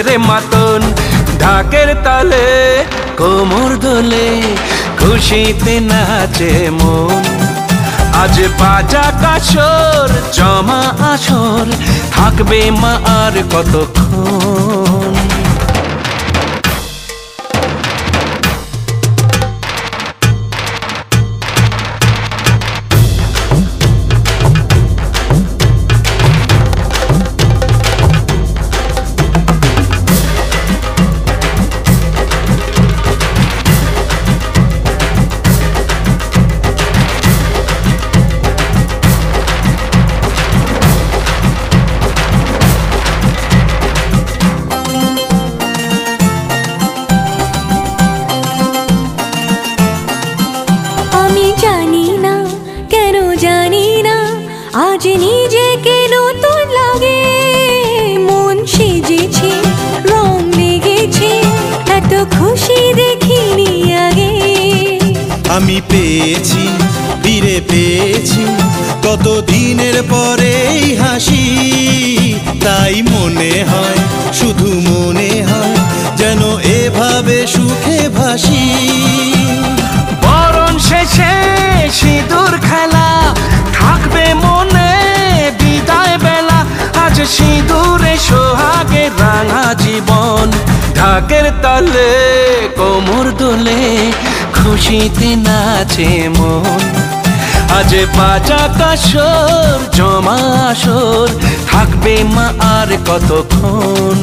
রে মাতন ঢাকের তালে কোমর দোলে খুশিতে নাচে মন আজ বাজা কাসর জমা আসর থাকবে মা আর কতক্ষণ আজ নিজেকে নতুন লাগে মন সেজেছে রং লেগেছে এত খুশি দেখিনি আগে আমি পেয়েছি ফিরে পেয়েছি কত দিনের পরে হাসি তাই মনে হয় শুধু মনে হয় যেন এভাবে সুখে ভাসি বরণ শেষে সিঁদুর খেলা থাকবে মনে বিদায় বেলা আজ সিঁদুরে সোহাগে রাঙা জীবন ঢাকের তালে কোমর দোলে খুশিতে নাচে মন আজ বাজা কাসর জমা আসর থাকবে মা আর কতক্ষণ